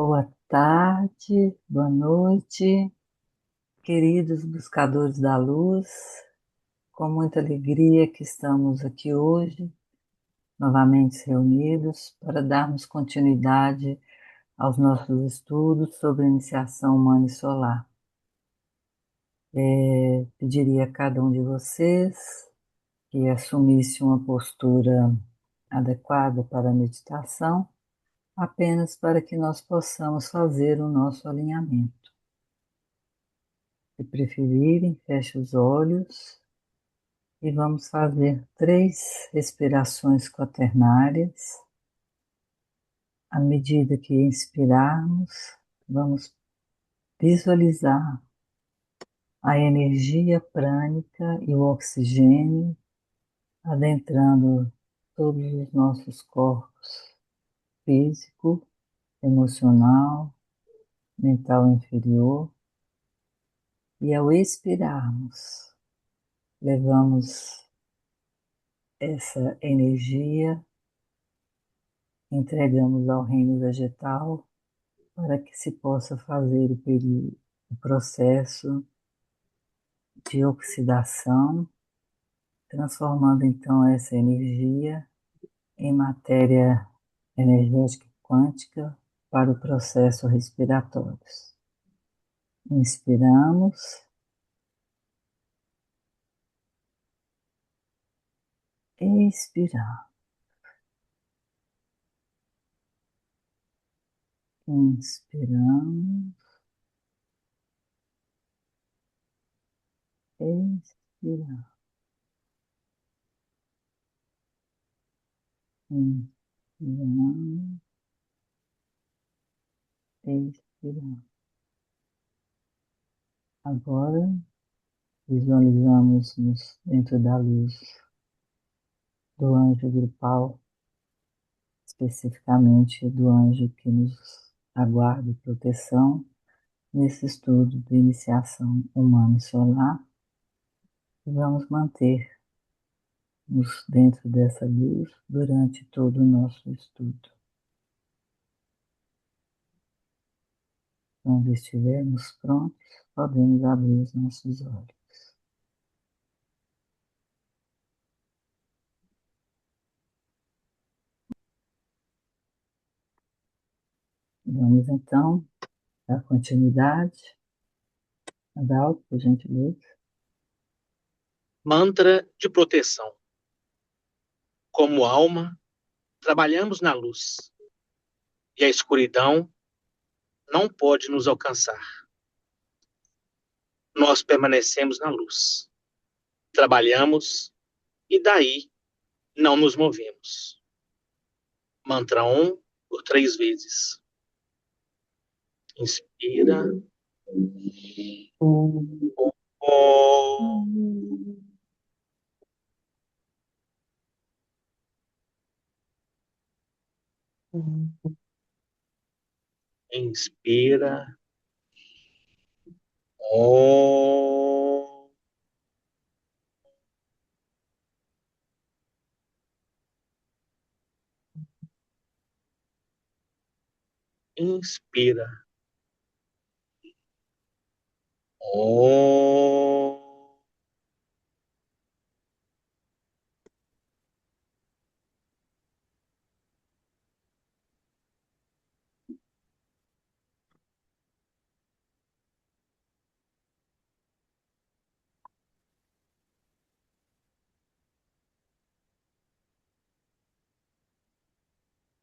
Boa tarde, boa noite, queridos buscadores da luz. Com muita alegria que estamos aqui hoje, novamente reunidos, para darmos continuidade aos nossos estudos sobre iniciação humana e solar. Pediria a cada um de vocês que assumisse uma postura adequada para a meditação, apenas para que nós possamos fazer o nosso alinhamento. Se preferirem, feche os olhos e vamos fazer 3 respirações quaternárias. À medida que inspirarmos, vamos visualizar a energia prânica e o oxigênio adentrando todos os nossos corpos, físico, emocional, mental inferior. E ao expirarmos, levamos essa energia, entregamos ao reino vegetal para que se possa fazer o processo de oxidação, transformando então essa energia em matéria energética quântica para o processo respiratório. Inspiramos, expiramos, inspiramos, expiramos, inspiramos, expiramos. Agora visualizamos-nos dentro da luz do anjo grupal, especificamente do anjo que nos aguarda proteção nesse estudo de iniciação humana e solar, e vamos manter-nos dentro dessa luz durante todo o nosso estudo. Quando estivermos prontos, podemos abrir os nossos olhos. Vamos então dar continuidade. Adalto, por gentileza. Mantra de proteção. Como alma, trabalhamos na luz, e a escuridão não pode nos alcançar. Nós permanecemos na luz, trabalhamos e daí não nos movemos. Mantra por 3 vezes. Inspira. Inspira. Inspira.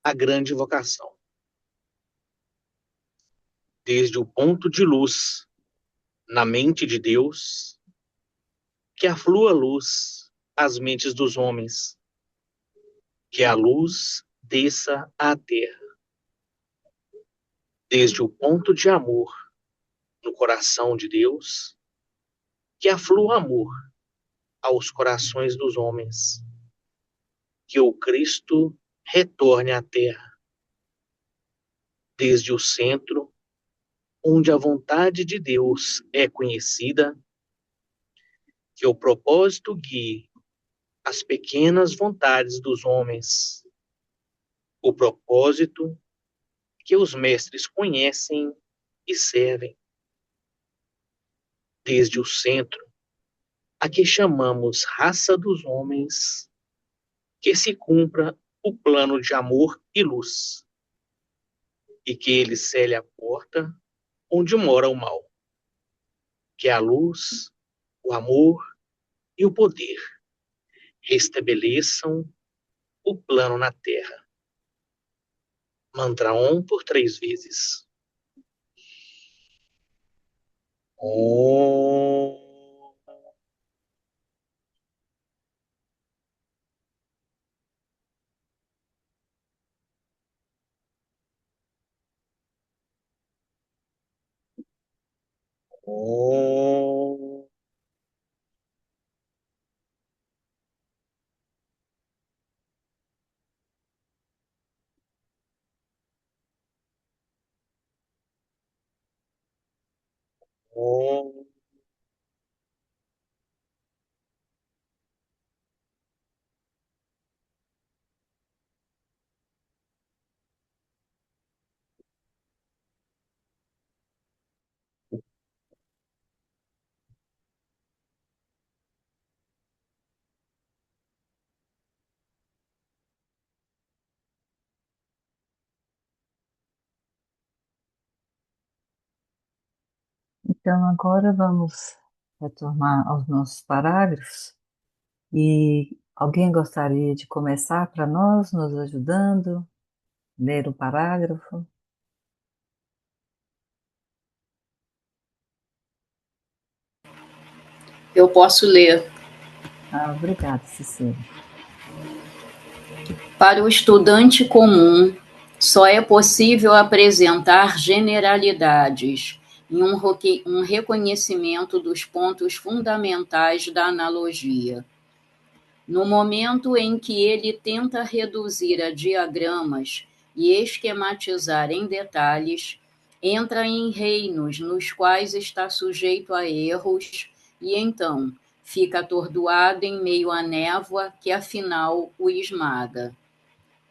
A grande vocação. Desde o ponto de luz na mente de Deus, que aflua luz às mentes dos homens, que a luz desça à terra. Desde o ponto de amor no coração de Deus, que aflua amor aos corações dos homens, que o Cristo retorne à terra. Desde o centro, onde a vontade de Deus é conhecida, que o propósito guie as pequenas vontades dos homens, o propósito que os mestres conhecem e servem, desde o centro, a que chamamos raça dos homens, que se cumpra o plano de amor e luz, e que ele cele a porta onde mora o mal, que a luz, o amor e o poder restabeleçam o plano na Terra. Mantra Om por 3 vezes. Om. Om. Om. Então, agora vamos retornar aos nossos parágrafos. E alguém gostaria de começar para nós, nos ajudando, ler o parágrafo? Eu posso ler. Ah, obrigada, Cecília. Para o estudante comum, só é possível apresentar generalidades e um reconhecimento dos pontos fundamentais da analogia. No momento em que ele tenta reduzir a diagramas e esquematizar em detalhes, entra em reinos nos quais está sujeito a erros e então fica atordoado em meio à névoa que afinal o esmaga.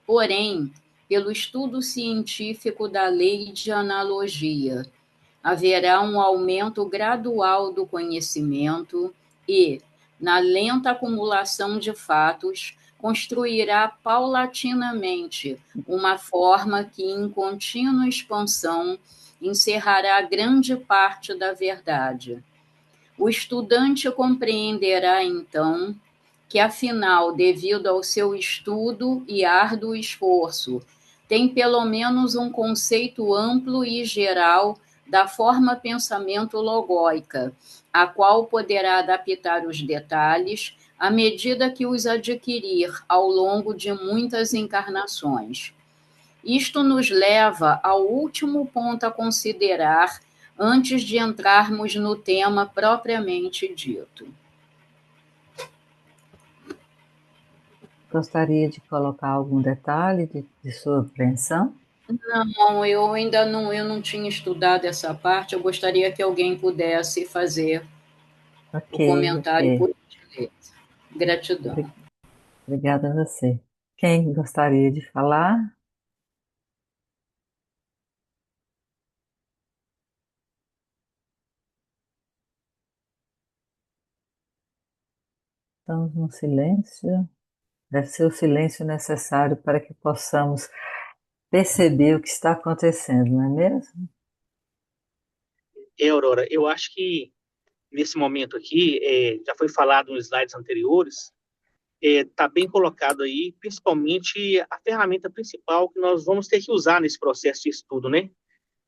Porém, pelo estudo científico da lei de analogia, haverá um aumento gradual do conhecimento e, na lenta acumulação de fatos, construirá paulatinamente uma forma que, em contínua expansão, encerrará grande parte da verdade. O estudante compreenderá, então, que, afinal, devido ao seu estudo e árduo esforço, tem pelo menos um conceito amplo e geral da forma pensamento logóica, a qual poderá adaptar os detalhes à medida que os adquirir ao longo de muitas encarnações. Isto nos leva ao último ponto a considerar antes de entrarmos no tema propriamente dito. Gostaria de colocar algum detalhe de sua apreensão? Não, eu ainda não, eu não tinha estudado essa parte. Eu gostaria que alguém pudesse fazer Ok, o comentário, ok. por gentileza. Gratidão. Obrigada a você. Quem gostaria de falar? Estamos no silêncio. Deve ser o silêncio necessário para que possamos perceber o que está acontecendo, não é mesmo? Aurora, eu acho que nesse momento aqui, já foi falado nos slides anteriores, está bem colocado aí, principalmente a ferramenta principal que nós vamos ter que usar nesse processo de estudo, né?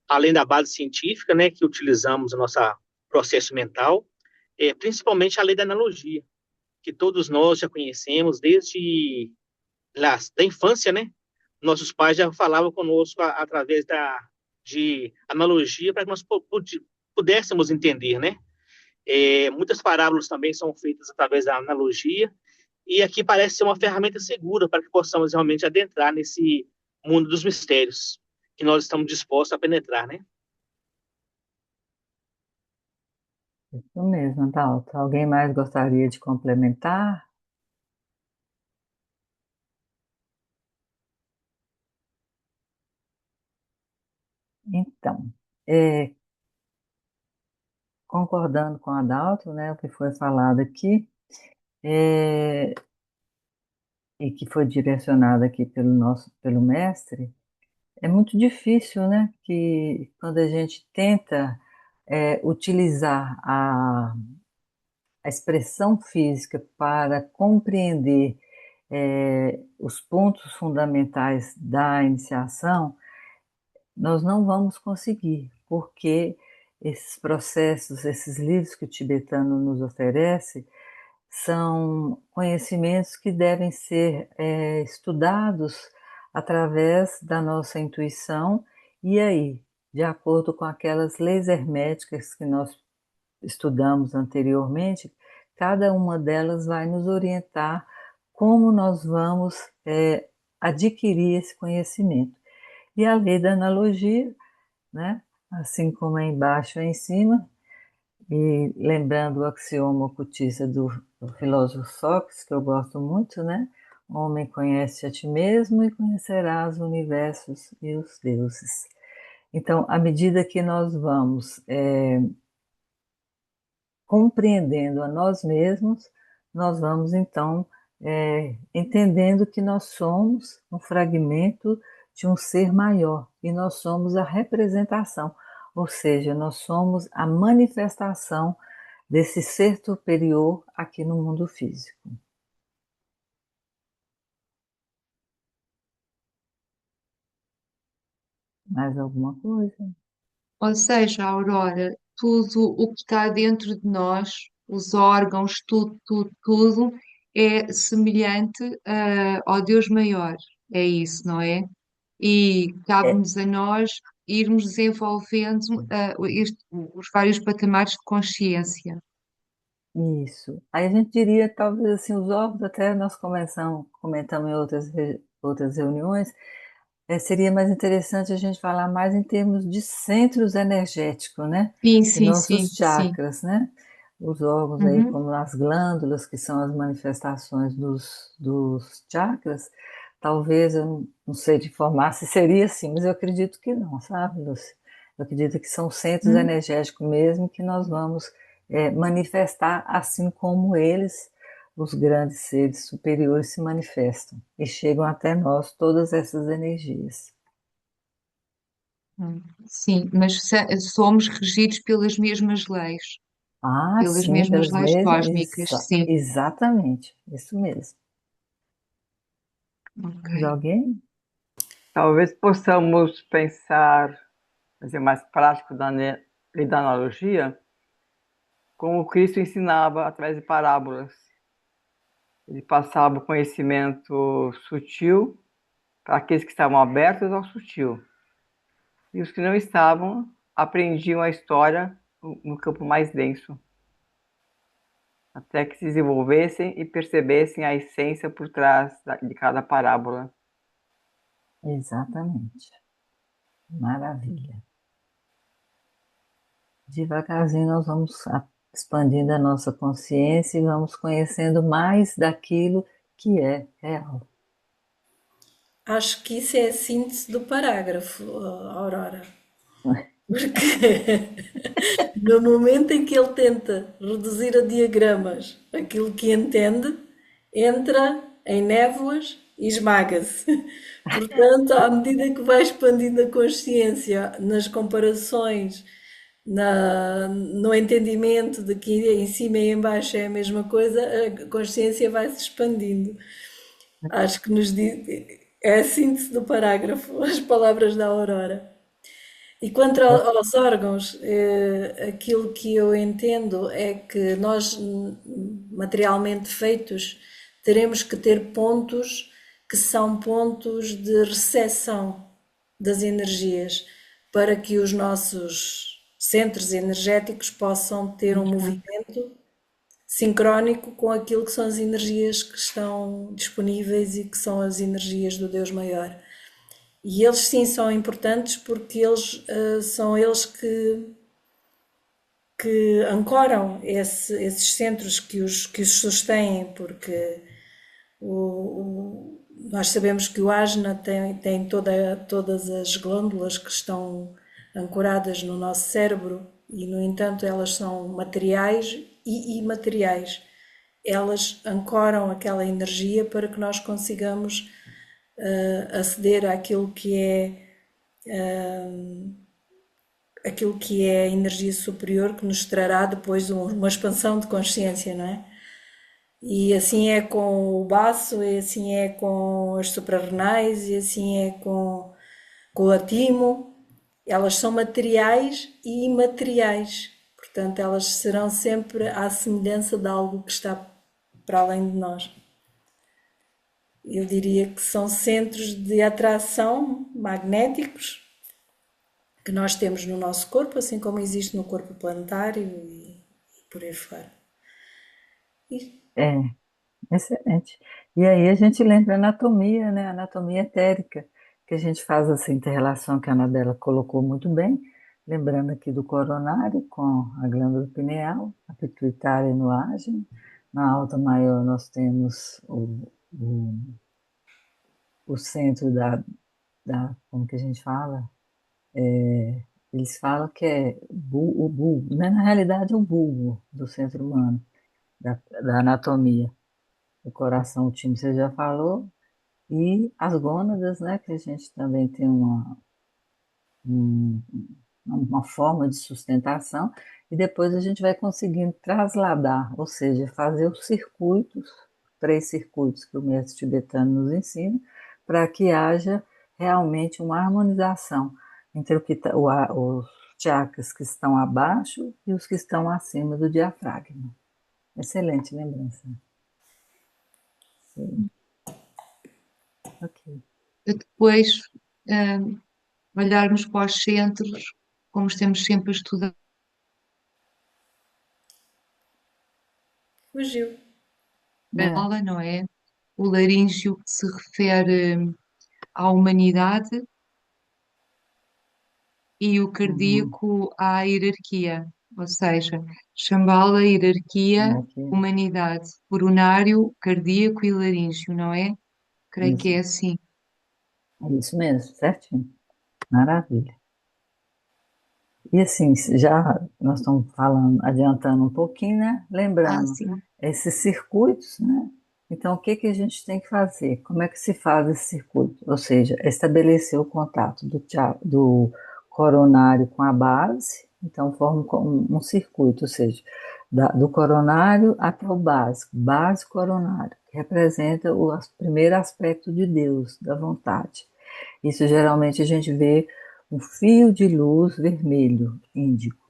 Além da base científica, né, que utilizamos no nosso processo mental, principalmente a lei da analogia, que todos nós já conhecemos desde lá, da infância, né? Nossos pais já falavam conosco através de analogia para que nós pudéssemos entender, né? Muitas parábolas também são feitas através da analogia, e aqui parece ser uma ferramenta segura para que possamos realmente adentrar nesse mundo dos mistérios que nós estamos dispostos a penetrar, né? Isso mesmo, Adalto. Alguém mais gostaria de complementar? É, concordando com a Adalto, né, o que foi falado aqui, é, e que foi direcionado aqui pelo mestre, é muito difícil, né, que quando a gente tenta utilizar a expressão física para compreender os pontos fundamentais da iniciação, nós não vamos conseguir, porque esses processos, esses livros que o tibetano nos oferece, são conhecimentos que devem ser estudados através da nossa intuição e aí, de acordo com aquelas leis herméticas que nós estudamos anteriormente, cada uma delas vai nos orientar como nós vamos adquirir esse conhecimento. E a lei da analogia, né? Assim como é embaixo é em cima, e lembrando o axioma ocultista do filósofo Sócrates, que eu gosto muito, né? Homem, conhece a ti mesmo e conhecerás o universos e os deuses. Então, à medida que nós vamos compreendendo a nós mesmos, nós vamos então entendendo que nós somos um fragmento de um ser maior e nós somos a representação, ou seja, nós somos a manifestação desse ser superior aqui no mundo físico. Mais alguma coisa? Ou seja, Aurora, tudo o que está dentro de nós, os órgãos, tudo, tudo, tudo, é semelhante, ao Deus maior. É isso, não é? E É cabe-nos a nós irmos desenvolvendo, os vários patamares de consciência. isso. Aí a gente diria, talvez assim, os órgãos, até nós comentamos em outras reuniões, seria mais interessante a gente falar mais em termos de centros energéticos, né? Sim, E sim, nossos sim, sim. chakras, né? Os órgãos aí, Uhum, como as glândulas, que são as manifestações dos chakras, talvez, eu não sei te informar se seria assim, mas eu acredito que não, sabe, Lúcia? Eu acredito que são centros uhum. energéticos mesmo que nós vamos manifestar assim como eles, os grandes seres superiores, se manifestam e chegam até nós todas essas energias. Sim, mas somos regidos pelas mesmas leis, Ah, pelas sim, mesmas pelas leis mesmas, cósmicas, sim. exatamente, isso mesmo. Ok. Mais alguém? Talvez possamos pensar, fazer mais prático lei da analogia, como Cristo ensinava através de parábolas. Ele passava o conhecimento sutil para aqueles que estavam abertos ao sutil. E os que não estavam aprendiam a história no campo mais denso, até que se desenvolvessem e percebessem a essência por trás de cada parábola. Exatamente. Maravilha. Devagarzinho nós vamos expandindo a nossa consciência e vamos conhecendo mais daquilo que é real. Acho que isso é a síntese do parágrafo, Aurora. Porque no momento em que ele tenta reduzir a diagramas aquilo que entende, entra em névoas e esmaga-se. Portanto, à medida que vai expandindo a consciência nas comparações, no entendimento de que em cima e em baixo é a mesma coisa, a consciência vai se expandindo. Acho que nos diz, é a síntese do parágrafo, as palavras da Aurora. E quanto aos órgãos, aquilo que eu entendo é que nós, materialmente feitos, teremos que ter pontos que são pontos de recepção das energias, para que os nossos centros energéticos possam ter um movimento sincrónico com aquilo que são as energias que estão disponíveis e que são as energias do Deus Maior. E eles sim são importantes porque eles são eles que ancoram esses centros que os sustêm, porque nós sabemos que o asna tem todas as glândulas que estão ancoradas no nosso cérebro e, no entanto, elas são materiais e imateriais. Elas ancoram aquela energia para que nós consigamos aceder àquilo que é a energia superior que nos trará depois uma expansão de consciência, não é? E assim é com o baço, e assim é com as suprarrenais, e assim é com o atimo. Elas são materiais e imateriais. Portanto, elas serão sempre à semelhança de algo que está para além de nós. Eu diria que são centros de atração magnéticos que nós temos no nosso corpo, assim como existe no corpo planetário e por aí fora. É, excelente. E aí a gente lembra a anatomia, né? A anatomia etérica, que a gente faz essa inter-relação que a Anabela colocou muito bem, lembrando aqui do coronário com a glândula pineal, a pituitária no ágio. Na alta maior nós temos o centro como que a gente fala? Eles falam que é o bulbo, né? Na realidade é o bulbo do centro humano, da anatomia. O coração, o time você já falou, e as gônadas, né? Que a gente também tem um- uma forma de sustentação, e depois a gente vai conseguindo trasladar, ou seja, fazer os circuitos, 3 circuitos que o mestre tibetano nos ensina, para que haja realmente uma harmonização entre os chakras que estão abaixo e os que estão acima do diafragma. Excelente lembrança. Sim. Ok. E depois, olharmos para os centros, como estamos sempre a estudar, Fugiu. É. não é? O laríngeo que se refere à humanidade e o Uhum. cardíaco à hierarquia, ou seja, Shambhala, hierarquia, Aqui. humanidade, coronário, cardíaco e laríngeo, não é? Creio que Isso, é assim. é isso mesmo, certinho. Maravilha. E assim, já nós estamos falando, adiantando um pouquinho, né? Ah, Lembrando sim. esses circuitos, né? Então, o que que a gente tem que fazer? Como é que se faz esse circuito? Ou seja, estabelecer o contato do coronário com a base, então forma um circuito, ou seja, do coronário até o básico, base coronário, que representa o primeiro aspecto de Deus, da vontade. Isso geralmente a gente vê um fio de luz vermelho, índico.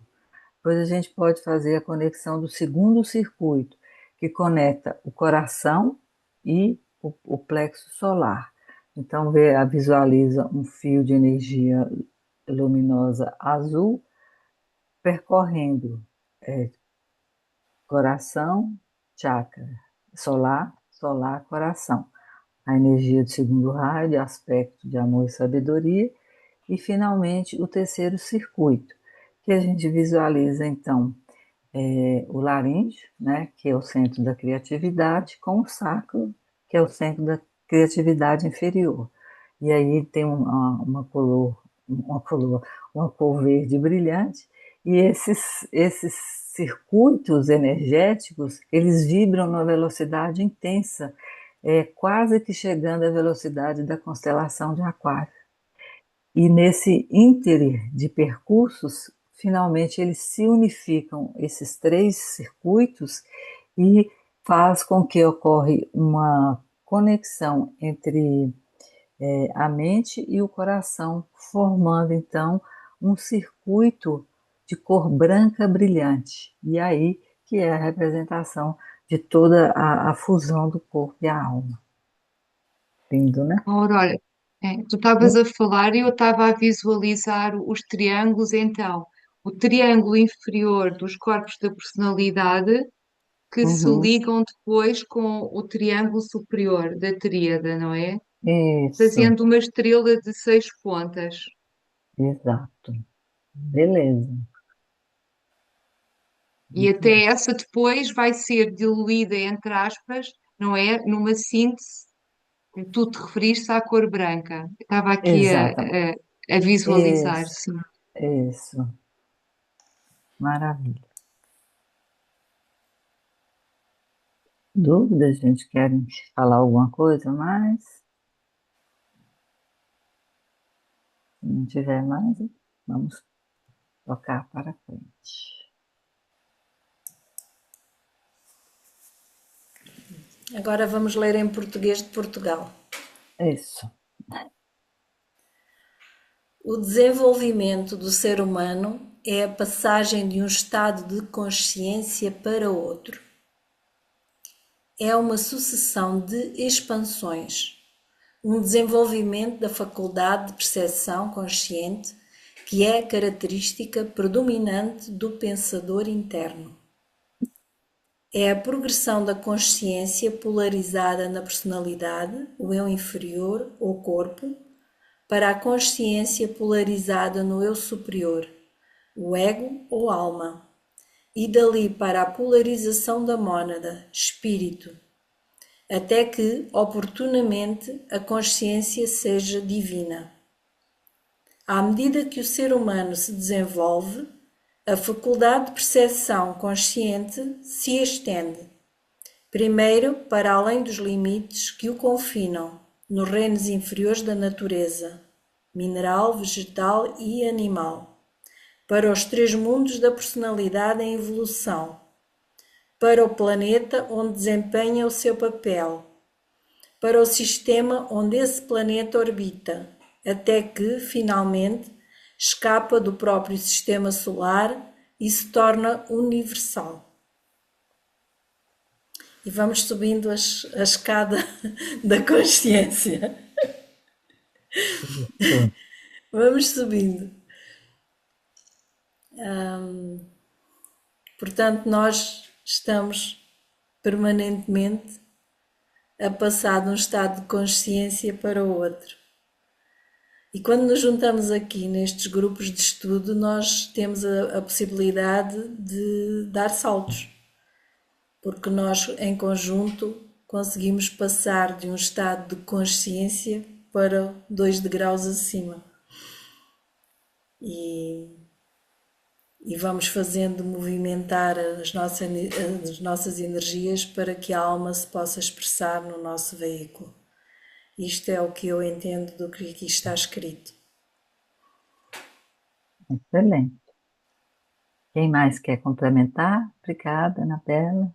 Depois a gente pode fazer a conexão do segundo circuito, que conecta o coração e o plexo solar. Então visualiza um fio de energia luminosa azul percorrendo é, coração, chakra, solar, coração. A energia do segundo raio, de aspecto de amor e sabedoria, e finalmente o terceiro circuito, que a gente visualiza então o laríngeo, né, que é o centro da criatividade, com o sacro, que é o centro da criatividade inferior. E aí tem uma cor verde brilhante, e esses circuitos energéticos, eles vibram numa velocidade intensa, quase que chegando à velocidade da constelação de Aquário. E nesse ínterim de percursos, finalmente eles se unificam, esses 3 circuitos, e faz com que ocorra uma conexão entre a mente e o coração, formando então um circuito de cor branca brilhante. E aí que é a representação de toda a fusão do corpo e a alma. Lindo, né? Aurora, tu estavas a falar e eu estava a visualizar os triângulos, então, o triângulo inferior dos corpos da personalidade que se Uhum. ligam depois com o triângulo superior da tríada, não é? Isso, Fazendo uma estrela de 6 pontas. exato. Beleza, E muito bem. até essa depois vai ser diluída, entre aspas, não é? Numa síntese, tu te referiste à cor branca. Estava aqui Exatamente. a visualizar, Isso, sim. Isso, maravilha. Dúvidas, gente? Querem falar alguma coisa mais? Se não tiver mais, vamos tocar para frente. Agora vamos ler em português de Portugal. Isso. O desenvolvimento do ser humano é a passagem de um estado de consciência para outro. É uma sucessão de expansões, um desenvolvimento da faculdade de percepção consciente que é a característica predominante do pensador interno. É a progressão da consciência polarizada na personalidade, o eu inferior ou corpo, para a consciência polarizada no eu superior, o ego ou alma, e dali para a polarização da mônada, espírito, até que, oportunamente, a consciência seja divina. À medida que o ser humano se desenvolve, a faculdade de percepção consciente se estende, primeiro para além dos limites que o confinam, nos reinos inferiores da natureza, mineral, vegetal e animal, para os três mundos da personalidade em evolução, para o planeta onde desempenha o seu papel, para o sistema onde esse planeta orbita, até que, finalmente, escapa do próprio sistema solar e se torna universal. E vamos subindo a escada da consciência. Vamos subindo. Portanto, nós estamos permanentemente a passar de um estado de consciência para o outro. E quando nos juntamos aqui nestes grupos de estudo, nós temos a possibilidade de dar saltos, porque nós, em conjunto, conseguimos passar de um estado de consciência para 2 degraus acima. E vamos fazendo movimentar as nossas energias para que a alma se possa expressar no nosso veículo. Isto é o que eu entendo do que aqui está escrito. Excelente. Quem mais quer complementar? Obrigada, Anabela.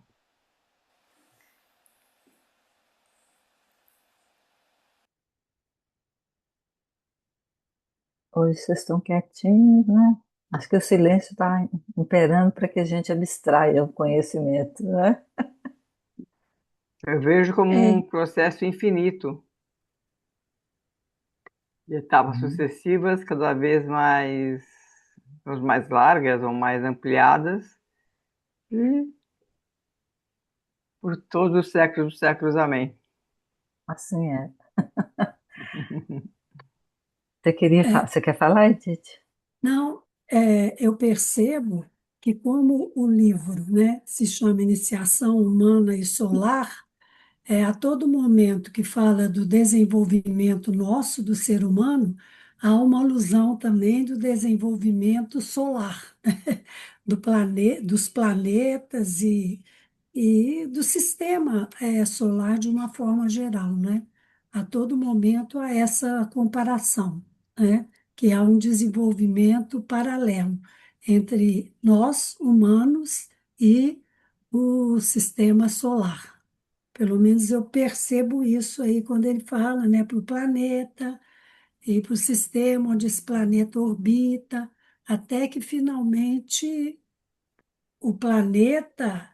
Hoje vocês estão quietinhos, né? Acho que o silêncio está imperando para que a gente abstraia o conhecimento, né? Eu vejo como um processo infinito de etapas sucessivas, cada vez mais largas ou mais ampliadas, e por todos os séculos dos séculos. Amém. Assim é. Você quer falar, Edith? Não, eu percebo que como o livro, né, se chama Iniciação Humana e Solar, a todo momento que fala do desenvolvimento nosso do ser humano, há uma alusão também do desenvolvimento solar, dos planetas e do sistema solar de uma forma geral, né? A todo momento há essa comparação, né? Que há um desenvolvimento paralelo entre nós, humanos, e o sistema solar. Pelo menos eu percebo isso aí quando ele fala, né, para o planeta e para o sistema onde esse planeta orbita, até que finalmente o planeta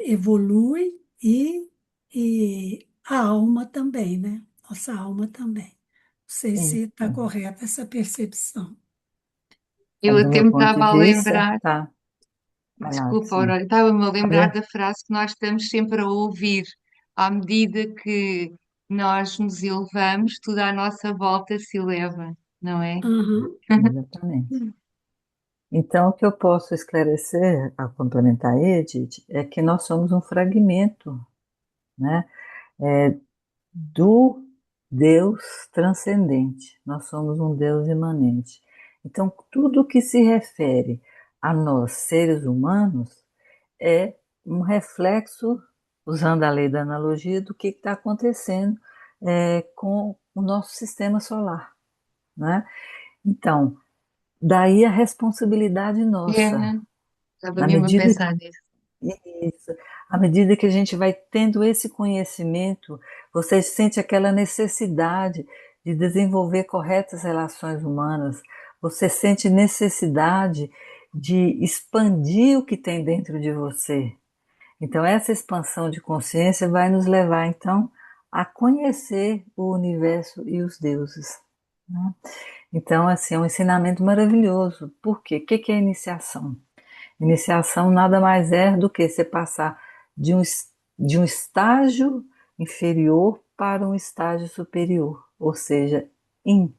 evolui e a alma também, né? Nossa alma também. Não sei se está Isso. correta essa percepção. Eu Do até meu me ponto estava de a vista, lembrar, tá. Vai lá, desculpa, sim. Aurora, estava-me a lembrar Olha, da frase que nós estamos sempre a ouvir. À medida que nós nos elevamos, tudo à nossa volta se eleva, não é? Uhum. exatamente. Então, o que eu posso esclarecer, a complementar a Edith, é que nós somos um fragmento, né, do Deus transcendente. Nós somos um Deus imanente. Então, tudo que se refere a nós, seres humanos, é um reflexo, usando a lei da analogia, do que está acontecendo com o nosso sistema solar, né? Então, daí a responsabilidade nossa, É, estava na mesmo a medida pensar nisso. isso. À medida que a gente vai tendo esse conhecimento, você sente aquela necessidade de desenvolver corretas relações humanas, você sente necessidade de expandir o que tem dentro de você. Então, essa expansão de consciência vai nos levar, então, a conhecer o universo e os deuses, né? Então, assim, é um ensinamento maravilhoso. Por quê? O que é iniciação? Iniciação nada mais é do que você passar de de um estágio inferior para um estágio superior, ou seja, em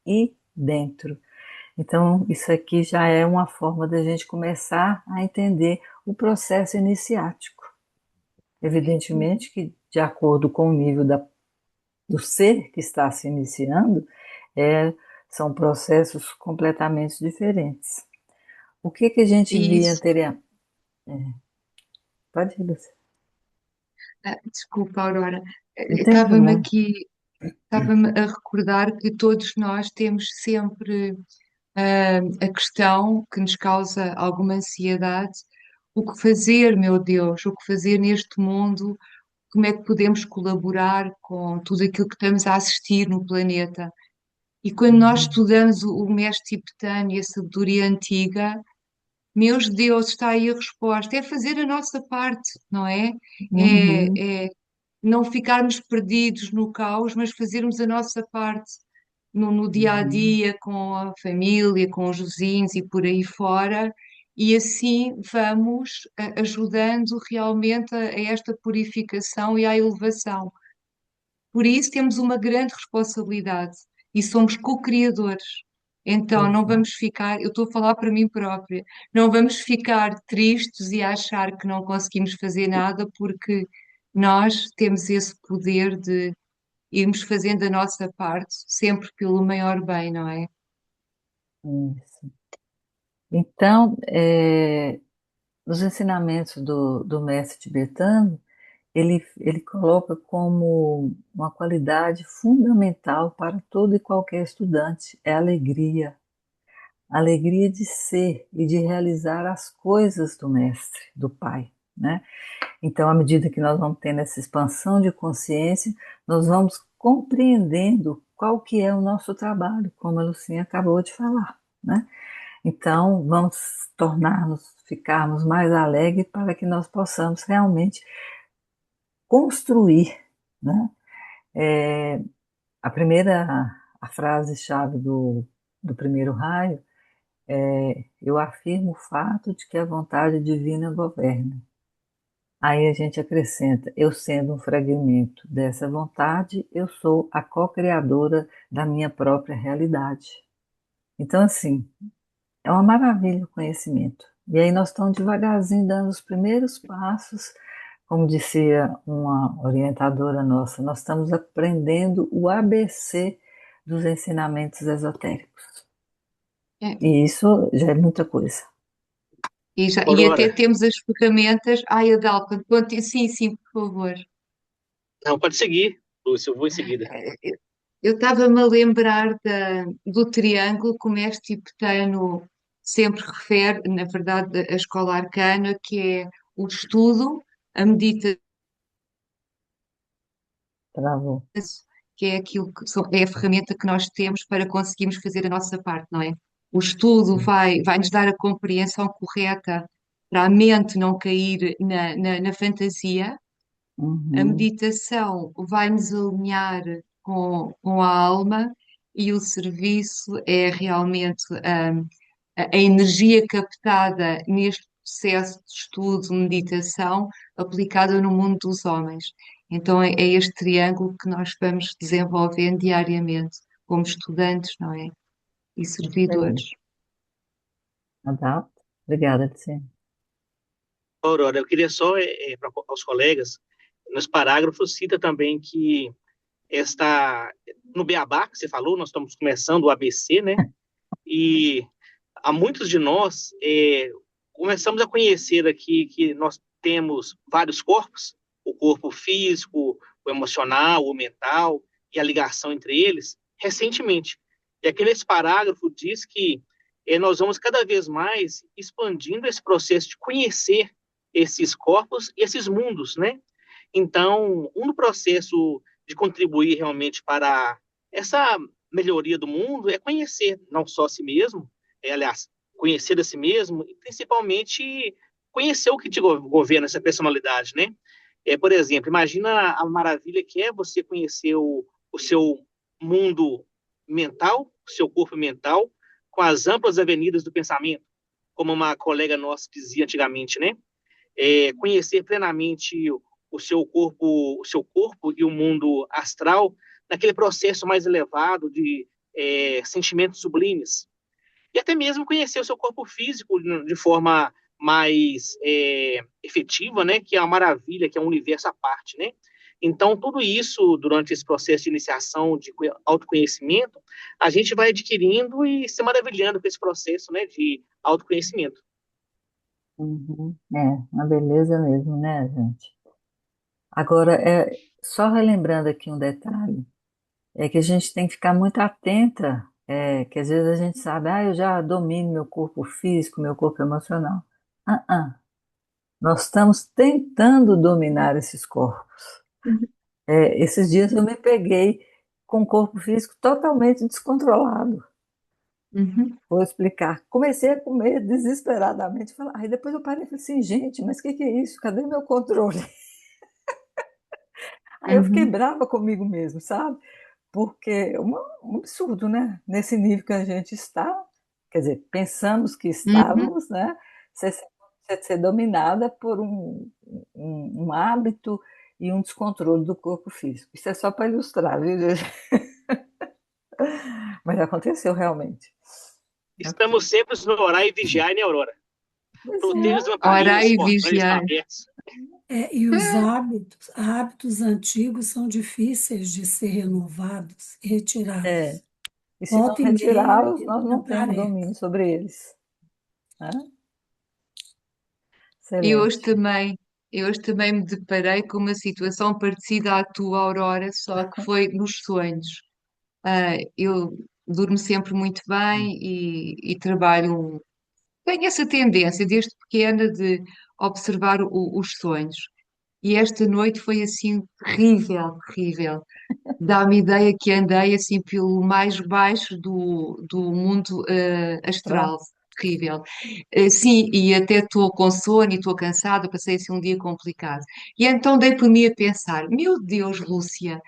e dentro. Então, isso aqui já é uma forma da gente começar a entender o processo iniciático. Evidentemente que, de acordo com o nível do ser que está se iniciando, é, são processos completamente diferentes. O que a gente E via isso, anteriormente? Pode ir, Lúcia. desculpa, Aurora, Não tem estava-me problema. aqui, estava-me a recordar que todos nós temos sempre a questão que nos causa alguma ansiedade. O que fazer, meu Deus? O que fazer neste mundo? Como é que podemos colaborar com tudo aquilo que estamos a assistir no planeta? E quando nós Uhum. estudamos o mestre tibetano e a sabedoria antiga, meus Deus, está aí a resposta. É fazer a nossa parte, não é? Uhum. É não ficarmos perdidos no caos, mas fazermos a nossa parte no dia a Uhum. dia, com a família, com os vizinhos e por aí fora, e assim vamos ajudando realmente a esta purificação e à elevação. Por isso temos uma grande responsabilidade e somos co-criadores. Então não Exato. vamos ficar, eu estou a falar para mim própria, não vamos ficar tristes e achar que não conseguimos fazer nada porque nós temos esse poder de irmos fazendo a nossa parte, sempre pelo maior bem, não é? Isso. Então, nos ensinamentos do mestre tibetano, ele coloca como uma qualidade fundamental para todo e qualquer estudante, é a alegria. A alegria de ser e de realizar as coisas do mestre, do pai, né? Então, à medida que nós vamos tendo essa expansão de consciência, nós vamos compreendendo qual que é o nosso trabalho, como a Lucinha acabou de falar, né? Então, vamos tornar-nos, ficarmos mais alegres para que nós possamos realmente construir, né? É, a primeira, a frase-chave do primeiro raio é: eu afirmo o fato de que a vontade divina governa. Aí a gente acrescenta: eu sendo um fragmento dessa vontade, eu sou a co-criadora da minha própria realidade. Então, assim, é uma maravilha o conhecimento. E aí nós estamos devagarzinho dando os primeiros passos, como dizia uma orientadora nossa, nós estamos aprendendo o ABC dos ensinamentos esotéricos. É. E isso já é muita coisa. E até Aurora, temos as ferramentas. Ai, Adalpa, sim, sim, por favor. não, pode seguir, Lúcia, eu vou em seguida. Eu estava-me a lembrar do triângulo que o mestre tibetano sempre refere, na verdade, a escola arcana, que é o estudo, a meditação, Travou. que é aquilo é a ferramenta que nós temos para conseguirmos fazer a nossa parte, não é? O estudo vai nos dar a compreensão correta para a mente não cair na fantasia. A Uhum. meditação vai nos alinhar com a alma e o serviço é realmente a energia captada neste processo de estudo, meditação, aplicada no mundo dos homens. Então é este triângulo que nós vamos desenvolvendo diariamente, como estudantes, não é? E Isso aí. servidores. Adalto. Obrigada, Luciana. Aurora, eu queria só, para os colegas, nos parágrafos cita também que no Beabá, que você falou, nós estamos começando o ABC, né? E há muitos de nós começamos a conhecer aqui que nós temos vários corpos, o corpo físico, o emocional, o mental e a ligação entre eles, recentemente. E aqui nesse parágrafo diz que nós vamos cada vez mais expandindo esse processo de conhecer esses corpos e esses mundos, né? Então, um processo de contribuir realmente para essa melhoria do mundo é conhecer não só a si mesmo, aliás, conhecer a si mesmo e principalmente conhecer o que te governa essa personalidade, né? Por exemplo, imagina a maravilha que é você conhecer o seu mundo mental, o seu corpo mental, com as amplas avenidas do pensamento, como uma colega nossa dizia antigamente, né? Conhecer plenamente o seu corpo e o mundo astral naquele processo mais elevado de sentimentos sublimes. E até mesmo conhecer o seu corpo físico de forma mais efetiva, né? Que é uma maravilha, que é um universo à parte, né? Então, tudo isso, durante esse processo de iniciação de autoconhecimento, a gente vai adquirindo e se maravilhando com esse processo, né, de autoconhecimento. Uhum. Uma beleza mesmo, né, gente? Agora, só relembrando aqui um detalhe, é que a gente tem que ficar muito atenta, que às vezes a gente sabe, eu já domino meu corpo físico, meu corpo emocional. Nós estamos tentando dominar esses corpos. Esses dias eu me peguei com o corpo físico totalmente descontrolado. Uhum. Vou explicar. Comecei a comer desesperadamente. Aí depois eu parei e falei assim, gente, mas o que é isso? Cadê meu controle? Aí eu fiquei Uhum. brava comigo mesmo, sabe? Porque é um absurdo, né? Nesse nível que a gente está, quer dizer, pensamos que Uhum. estávamos, né? Você ser dominada por um hábito e um descontrole do corpo físico. Isso é só para ilustrar, viu? Mas aconteceu realmente. Estamos sempre no orar e vigiar, né, Aurora? Pois Proteja os é. Orar lamparins, os e portões estão vigiar. abertos. E os hábitos antigos são difíceis de ser renovados e É. retirados. E se não Volta e meia retirá-los, nós não temos aparece. domínio sobre eles. Né? E hoje Excelente. também, eu hoje também me deparei com uma situação parecida à tua, Aurora, só que foi nos sonhos. Eu durmo sempre muito bem e trabalho. Tenho essa tendência desde pequena de observar os sonhos. E esta noite foi assim terrível, terrível. Dá-me ideia que andei assim pelo mais baixo do mundo Tá? astral. Terrível. Sim, e até estou com sono e estou cansada, passei assim um dia complicado. E então dei por mim a pensar: meu Deus, Lúcia,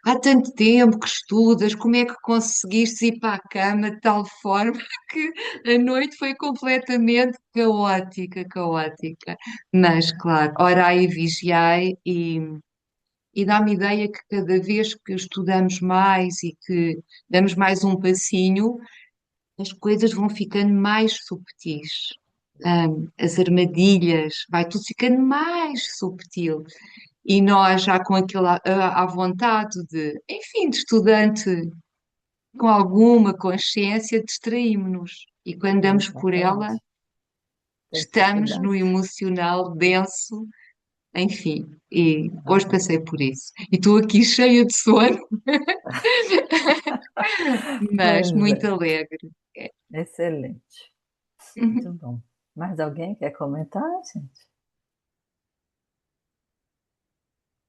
há tanto tempo que estudas, como é que conseguiste ir para a cama de tal forma que a noite foi completamente caótica, caótica. Mas, claro, orai e vigiai e dá-me ideia que cada vez que estudamos mais e que damos mais um passinho, as coisas vão ficando mais subtis. As armadilhas, vai tudo ficando mais subtil. E nós, já com aquela à vontade de, enfim, de estudante com alguma consciência, distraímos-nos. E quando damos por ela, Exatamente. Tem que ter estamos cuidado. no emocional denso, enfim. E hoje Aham. passei por isso. E estou aqui cheia de sono, mas Pois muito é. alegre. É. Excelente. Muito Uhum. bom. Mais alguém quer comentar, gente?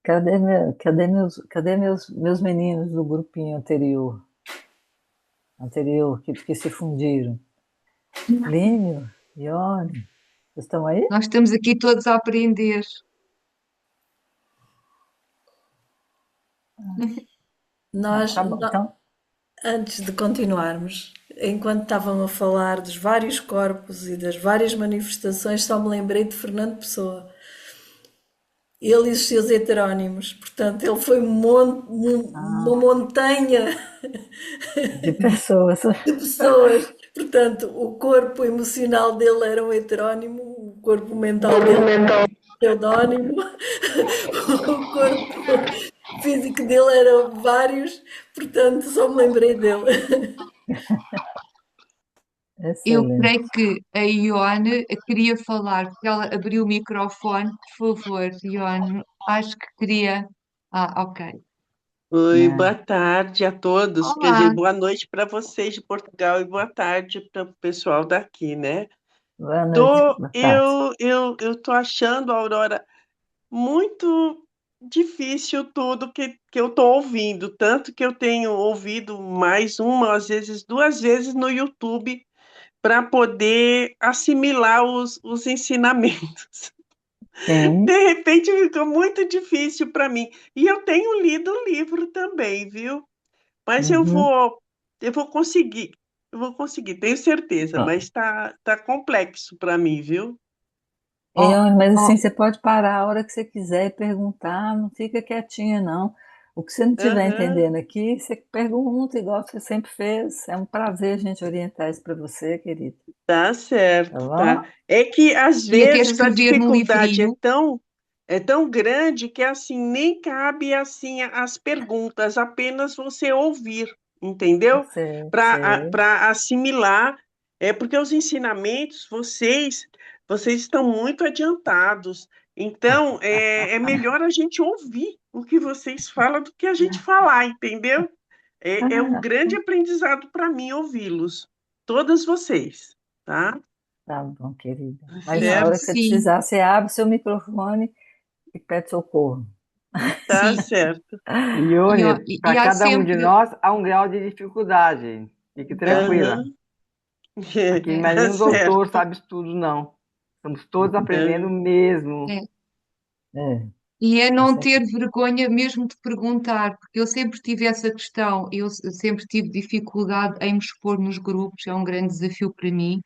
Cadê meus meninos do grupinho anterior que se fundiram? Plínio, Ione, vocês estão aí? Nós estamos aqui todos a aprender. Não, Nós, tá bom. Então, antes de continuarmos, enquanto estavam a falar dos vários corpos e das várias manifestações, só me lembrei de Fernando Pessoa. Ele e os seus heterónimos. Portanto, ele foi uma ah, montanha de pessoas. de pessoas. Portanto, o corpo emocional dele era um heterónimo, o corpo mental dele era um pseudónimo, o corpo físico dele era vários. Portanto, só me lembrei dele. Eu Excelente. creio que a Ione queria falar, porque ela abriu o microfone. Por favor, Ione, acho que queria. Ah, ok. Oi, Né? boa tarde a todos. Quer dizer, Olá. boa noite para vocês de Portugal e boa tarde para o pessoal daqui, né? Boa noite, boa tarde. Eu tô achando, Aurora, muito difícil tudo que eu tô ouvindo, tanto que eu tenho ouvido mais uma, às vezes duas vezes no YouTube para poder assimilar os ensinamentos. Sim. De repente ficou muito difícil para mim. E eu tenho lido o livro também, viu? Mas Uhum. eu vou conseguir. Eu vou conseguir, tenho certeza, Ó, mas tá complexo para mim, viu? Ó, mas ó, assim, você pode parar a hora que você quiser e perguntar, não fica quietinha, não. O que você não estiver Aham, entendendo aqui, você pergunta igual você sempre fez. É um prazer a gente orientar isso para você, querido. tá Tá certo, tá. bom? É que às ia querer vezes a escrever no dificuldade livrinho. é tão grande que assim nem cabe assim as perguntas, apenas você ouvir, entendeu? Sei, Para sei. para assimilar, é porque os ensinamentos vocês estão muito adiantados. Então é melhor a gente ouvir o que vocês falam do que a gente falar, entendeu? É um grande aprendizado para mim ouvi-los, todas vocês, tá? Tá bom, querida. Mas a Sim, Certo? hora que você sim. precisar, você abre seu microfone e pede socorro. Tá Sim. certo. Ione, E para há cada um de sempre. nós há um grau de dificuldade. Fique Aham, tranquila. Aham. Aqui não é é, Tá nenhum doutor certo. sabe tudo, não. Estamos todos aprendendo É, mesmo. é. É, E é não isso ter aqui. vergonha mesmo de perguntar, porque eu sempre tive essa questão, sempre tive dificuldade em me expor nos grupos, é um grande desafio para mim,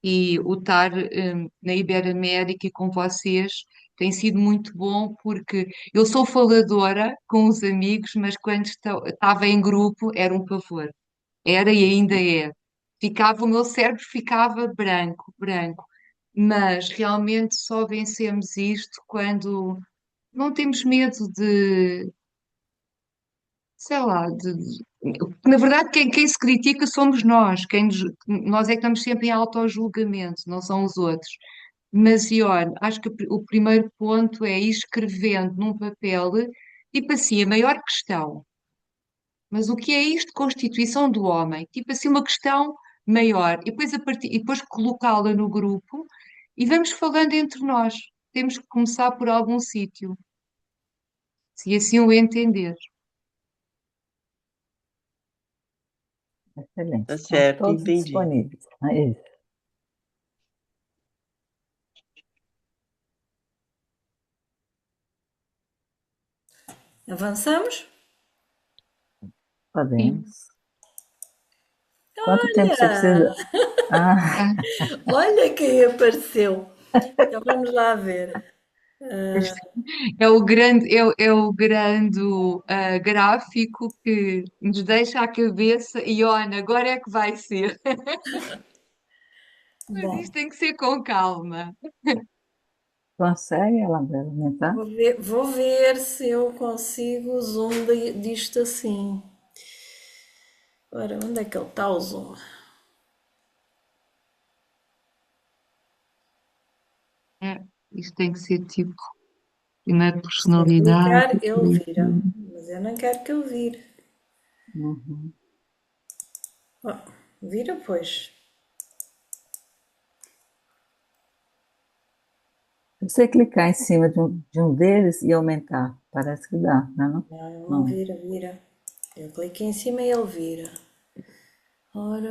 e o estar na Iberoamérica e com vocês tem sido muito bom, porque eu sou faladora com os amigos, mas quando estava em grupo era um pavor, era e ainda é. O meu cérebro ficava branco, branco, mas realmente só vencemos isto quando não temos medo de, sei lá, na verdade, quem se critica somos nós, nós é que estamos sempre em autojulgamento, não são os outros. Mas, Ione, acho que o primeiro ponto é ir escrevendo num papel, tipo assim, a maior questão. Mas o que é isto de constituição do homem? Tipo assim, uma questão maior. E depois colocá-la no grupo e vamos falando entre nós. Temos que começar por algum sítio, se assim o entender. Excelente. tá Estamos certo, todos entendi. disponíveis. É isso. Avançamos? Sim. Podemos. Quanto tempo você Olha! precisa? Ah, Ah, Olha quem apareceu. Então vamos lá ver. este é o grande gráfico que nos deixa a cabeça e olha, agora é que vai ser. Mas Bom, isto tem que ser com calma. consegue ela aumentar? vou ver se eu consigo o zoom disto assim. Ora, onde é que ele está o zoom? É, isto tem que ser tipo, primeiro Se eu personalidade. clicar, ele vira. Mas eu não quero que ele vire. Uhum. Oh, vira, pois. Se você clicar em cima de um deles e aumentar, parece que dá, não é não? Não, ele não Não. vira, vira. Eu clico em cima e ele vira. Ora,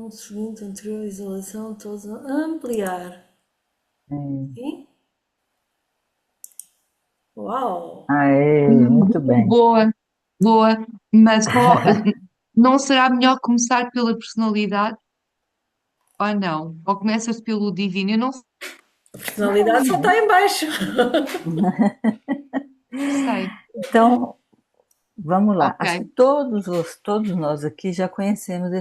o seguinte, anterior, isolação, todos ampliar. É. E? Uau! Aê, muito bem. Boa, boa. Mas não será melhor começar pela personalidade ou não? Ou começas pelo divino? Eu não A personalidade só está em baixo. sei. Então, vamos lá. Acho que Ok. todos nós aqui já conhecemos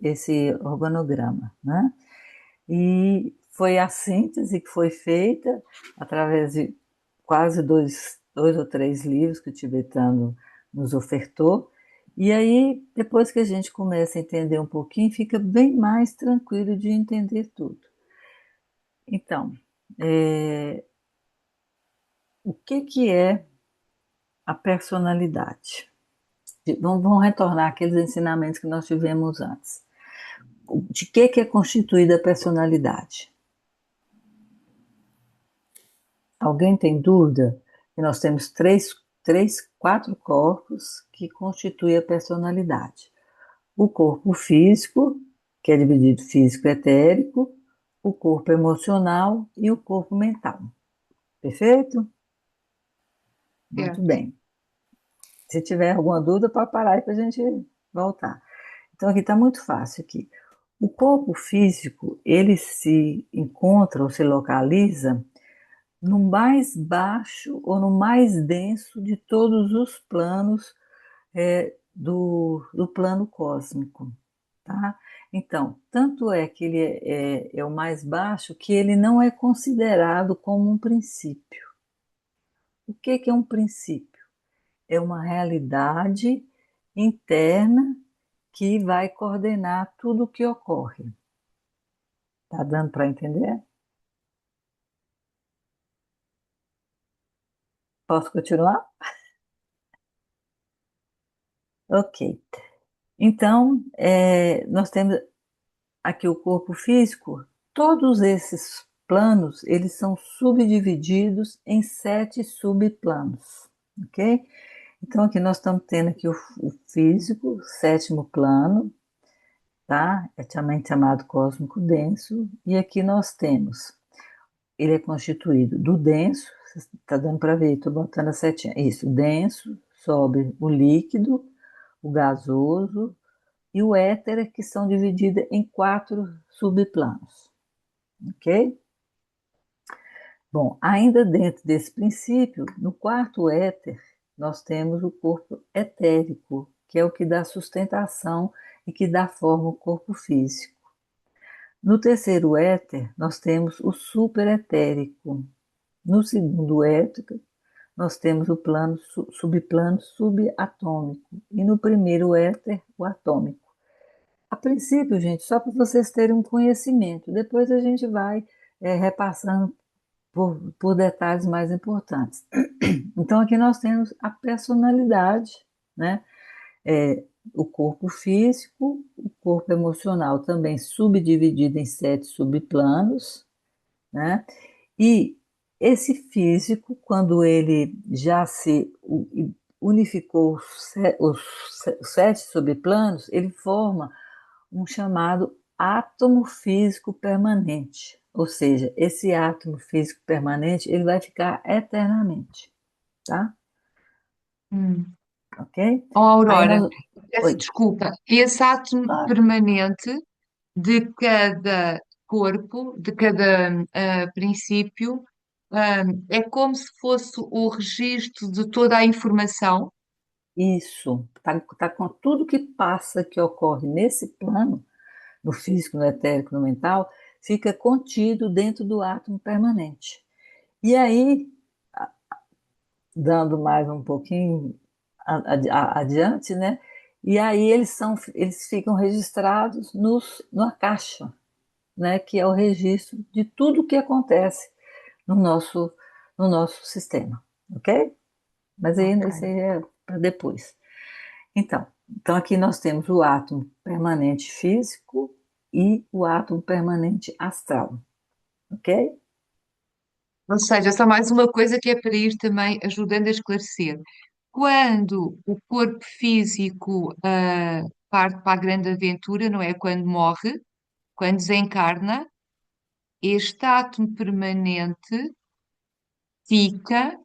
esse organograma, né? E foi a síntese que foi feita através de quase dois ou três livros que o tibetano nos ofertou. E aí, depois que a gente começa a entender um pouquinho, fica bem mais tranquilo de entender tudo. Então, o que é a personalidade? Vamos retornar àqueles ensinamentos que nós tivemos antes. De que é constituída a personalidade? Alguém tem dúvida que nós temos quatro corpos que constituem a personalidade? O corpo físico, que é dividido físico e etérico, o corpo emocional e o corpo mental. Perfeito? Muito Certo. bem. Se tiver alguma dúvida, pode parar aí para a gente voltar. Então, aqui está muito fácil aqui. O corpo físico, ele se encontra ou se localiza no mais baixo ou no mais denso de todos os planos do plano cósmico, tá? Então, tanto é que ele é o mais baixo que ele não é considerado como um princípio. O que é um princípio? É uma realidade interna que vai coordenar tudo o que ocorre. Tá dando para entender? Posso continuar? Ok. Então, nós temos aqui o corpo físico. Todos esses planos, eles são subdivididos em 7 subplanos, ok? Então, aqui nós estamos tendo aqui o físico, o 7º plano, tá? É também chamado cósmico denso. E aqui nós temos, ele é constituído do denso, está dando para ver, estou botando a setinha. Isso, denso, sobe o líquido, o gasoso e o éter, que são divididos em 4 subplanos, ok? Bom, ainda dentro desse princípio, no quarto éter, nós temos o corpo etérico, que é o que dá sustentação e que dá forma ao corpo físico. No terceiro éter, nós temos o superetérico. No segundo éter, nós temos o subplano subatômico. E no primeiro éter, o atômico. A princípio, gente, só para vocês terem um conhecimento. Depois a gente vai repassando por detalhes mais importantes. Então, aqui nós temos a personalidade, né? O corpo físico, o corpo emocional também subdividido em 7 subplanos, né? E esse físico, quando ele já se unificou os 7 subplanos, ele forma um chamado átomo físico permanente. Ou seja, esse átomo físico permanente, ele vai ficar eternamente, tá? Hum. Ok? Oh, Aí Aurora, nós... peço Oi, desculpa. Esse átomo claro. permanente de cada corpo, de cada princípio, é como se fosse o registro de toda a informação. Isso, tá com tudo que passa, que ocorre nesse plano, no físico, no etérico, no mental, fica contido dentro do átomo permanente. E aí, dando mais um pouquinho adiante, né? E aí eles ficam registrados numa caixa, né? Que é o registro de tudo que acontece no nosso sistema, ok? Mas aí Ok. esse aí é para depois. Então aqui nós temos o átomo permanente físico e o átomo permanente astral, ok? Ou seja, só mais uma coisa que é para ir também ajudando a esclarecer. Quando o corpo físico parte para a grande aventura, não é? Quando morre, quando desencarna, este átomo permanente fica,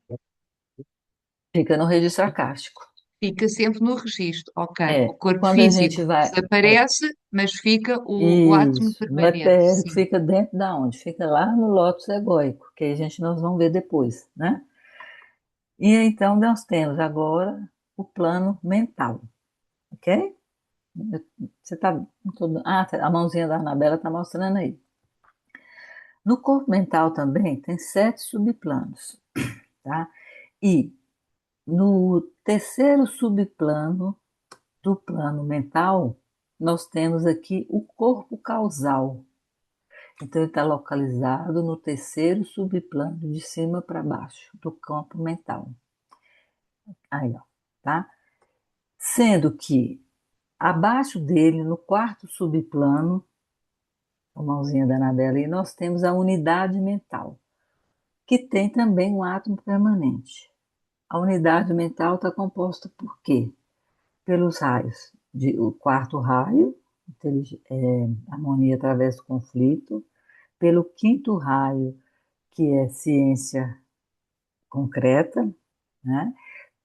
Fica no registro acástico. fica sempre no registro. Ok, o É, corpo quando a gente físico vai. desaparece, mas fica o átomo Isso, no permanente. etérico Sim. fica dentro da onde? Fica lá no lótus egóico, que a gente nós vamos ver depois, né? E então nós temos agora o plano mental, ok? Você tá a mãozinha da Anabela está mostrando aí. No corpo mental também tem 7 subplanos, tá? E no terceiro subplano do plano mental, nós temos aqui o corpo causal. Então, ele está localizado no terceiro subplano, de cima para baixo, do campo mental. Aí, ó, tá? Sendo que abaixo dele, no quarto subplano, a mãozinha da Anabela, aí nós temos a unidade mental, que tem também um átomo permanente. A unidade mental está composta por quê? Pelos raios. O quarto raio, harmonia através do conflito, pelo quinto raio, que é ciência concreta, né?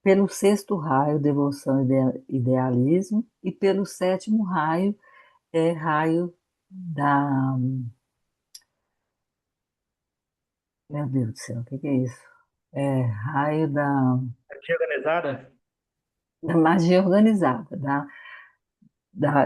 Pelo sexto raio, devoção e idealismo, e pelo sétimo raio, raio da. Meu Deus do céu, o que é isso? É raio Aqui organizada? da magia organizada,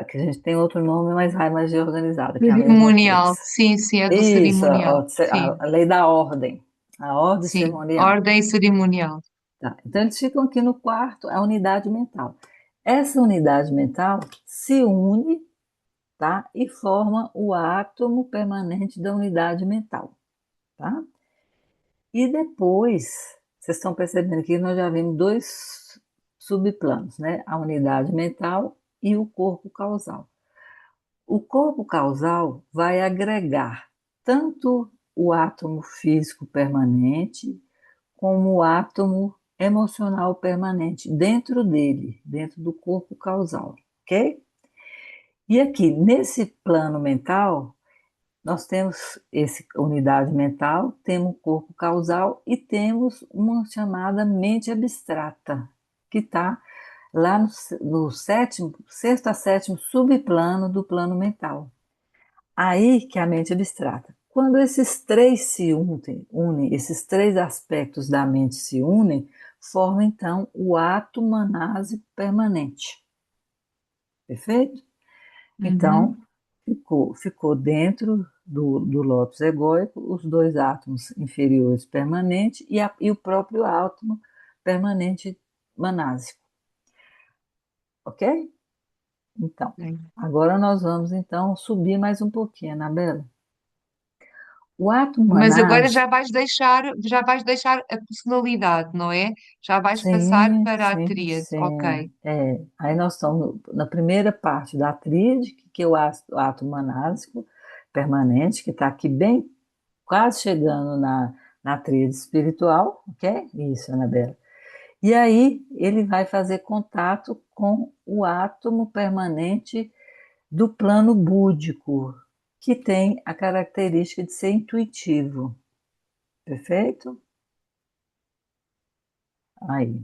que a gente tem outro nome, mas raio magia organizada, que é a mesma Cerimonial, coisa. sim, sim, é do Isso, cerimonial, sim, a lei da ordem, a ordem sim, cerimonial. ordem cerimonial. Tá? Então, eles ficam aqui no quarto, a unidade mental. Essa unidade mental se une, tá? E forma o átomo permanente da unidade mental. Tá? E depois, vocês estão percebendo que nós já vimos dois subplanos, né? A unidade mental e o corpo causal. O corpo causal vai agregar tanto o átomo físico permanente como o átomo emocional permanente dentro dele, dentro do corpo causal, ok? E aqui, nesse plano mental, nós temos essa unidade mental, temos o corpo causal e temos uma chamada mente abstrata, que está lá no sétimo, sexto a sétimo subplano do plano mental. Aí que é a mente abstrata. Quando esses três se unem, esses três aspectos da mente se unem, forma então o ato manásico permanente. Perfeito? Então, Uhum. ficou dentro do lótus egóico os dois átomos inferiores permanentes e o próprio átomo permanente manásico. Ok? Então, Sim. agora nós vamos então subir mais um pouquinho, Anabela. O átomo Mas agora manásico, já vais deixar a personalidade, não é? Já vais passar sim, para a sim, tríade, sim. ok. Aí nós estamos na primeira parte da tríade, que é o átomo manásico permanente, que está aqui bem, quase chegando na tríade espiritual, ok? Isso, Anabela. E aí ele vai fazer contato com o átomo permanente do plano búdico, que tem a característica de ser intuitivo. Perfeito? Aí.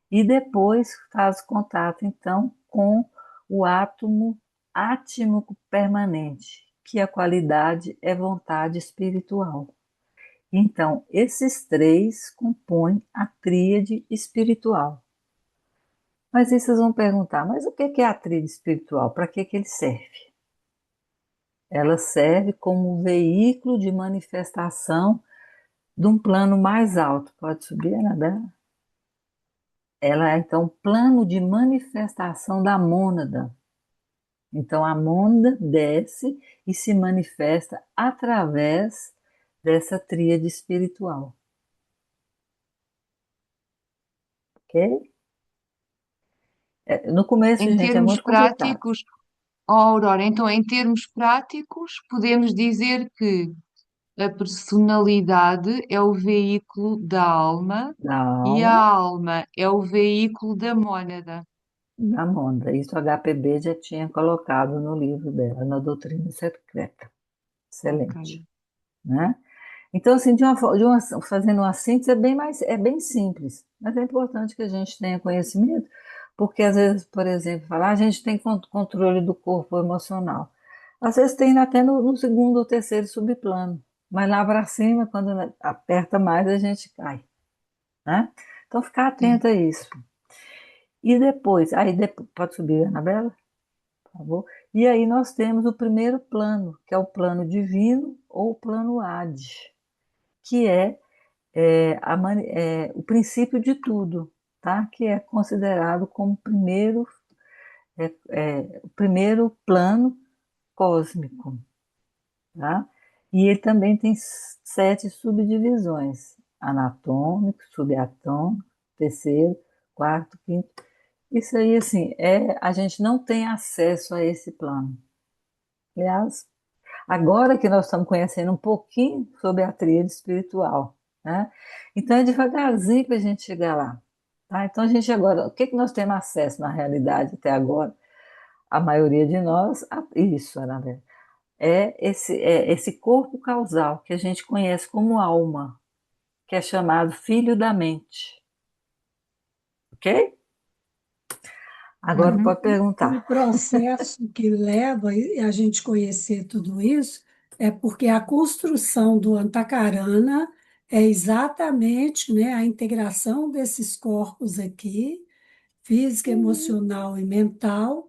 E depois faz contato, então, com o átomo átmico permanente, que a qualidade é vontade espiritual. Então, esses três compõem a tríade espiritual. Mas aí vocês vão perguntar, mas o que é a tríade espiritual? Para que ele serve? Ela serve como veículo de manifestação de um plano mais alto. Pode subir, Anabela? Ela é, então, plano de manifestação da mônada. Então, a mônada desce e se manifesta através dessa tríade espiritual. Ok? No começo, Em gente, é termos muito complicado. práticos, oh, Aurora, então em termos práticos, podemos dizer que a personalidade é o veículo da alma Da e a alma, alma é o veículo da mônada. da mônada. Isso a HPB já tinha colocado no livro dela, na Doutrina Secreta. Ok. Excelente. Né? Então, assim, fazendo uma síntese é bem simples, mas é importante que a gente tenha conhecimento, porque às vezes, por exemplo, falar, a gente tem controle do corpo emocional. Às vezes tem até no segundo ou terceiro subplano, mas lá para cima, quando aperta mais, a gente cai, né? Então, ficar Sim. atento a isso. E depois, pode subir, Anabela, por favor. E aí nós temos o primeiro plano, que é o plano divino ou o plano Hades, que o princípio de tudo, tá? Que é considerado como o primeiro é o primeiro plano cósmico, tá? E ele também tem 7 subdivisões: anatômico, subatômico, terceiro, quarto, quinto. Isso aí, assim, a gente não tem acesso a esse plano. Aliás, agora que nós estamos conhecendo um pouquinho sobre a tríade espiritual, né? Então é devagarzinho para a gente chegar lá, tá? Então a gente agora, o que que nós temos acesso na realidade até agora? A maioria de nós, isso, na verdade, é esse corpo causal que a gente conhece como alma, que é chamado filho da mente, ok? Agora Olha, Uhum. pode perguntar. o processo que leva a gente conhecer tudo isso é porque a construção do Antacarana é exatamente, né, a integração desses corpos aqui, física, emocional e mental,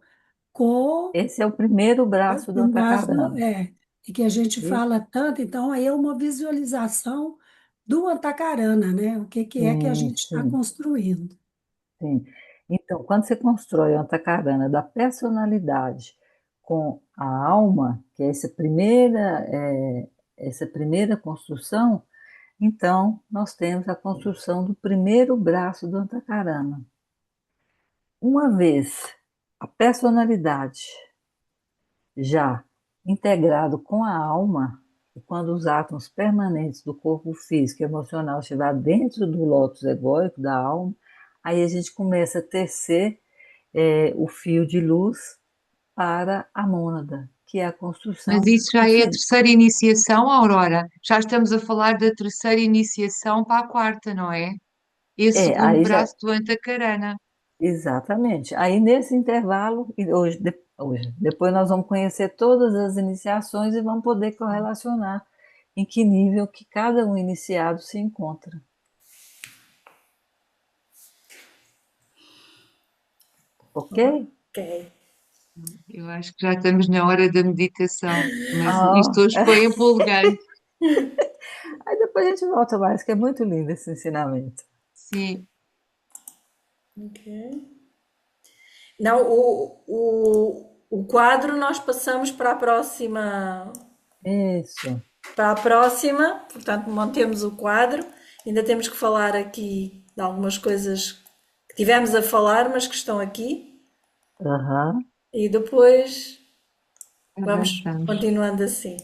com Esse é o primeiro braço do o braço, Antacarana. e que a gente fala tanto, então aí é uma visualização do Antacarana, né? O que que é que a Sim, gente está sim. construindo. Sim. Então, quando você constrói uma tacarana da personalidade com a alma, que é essa primeira construção, então nós temos a construção do primeiro braço do Antacarana. Uma vez a personalidade já integrado com a alma, e quando os átomos permanentes do corpo físico e emocional estiver dentro do lótus egóico da alma, aí a gente começa a tecer o fio de luz para a mônada, que é a Mas construção isso já é a terceira iniciação, Aurora. Já estamos a falar da terceira iniciação para a quarta, não é? Esse segundo aí já, braço do Antacarana. exatamente. Aí nesse intervalo, e depois nós vamos conhecer todas as iniciações e vamos poder correlacionar em que nível que cada um iniciado se encontra. Ok? Ok. Eu acho que já estamos na hora da meditação, mas isto Ah, hoje foi empolgante. aí depois a gente volta mais, que é muito lindo esse ensinamento. Sim. Ok. Não, o quadro nós passamos Isso. para a próxima, portanto mantemos o quadro. Ainda temos que falar aqui de algumas coisas que tivemos a falar, mas que estão aqui. Aham. E depois vamos Avançamos. continuando assim.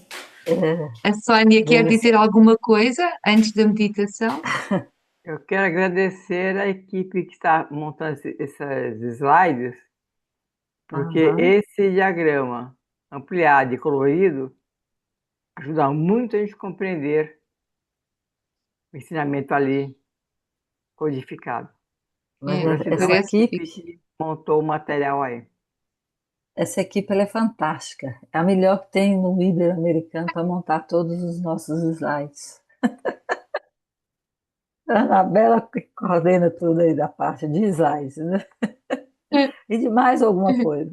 É, A Sónia quer beleza. dizer alguma coisa antes da meditação? Eu quero agradecer a equipe que está montando esses slides, porque Aham. esse diagrama ampliado e colorido ajuda muito a gente a compreender o ensinamento ali codificado. Mas É, Gratidão à parece equipe, equipe que montou o material aí. essa equipe ela é fantástica. É a melhor que tem no Ibero-Americano para montar todos os nossos slides. A Anabela que coordena tudo aí da parte de slides, né? E de mais alguma coisa.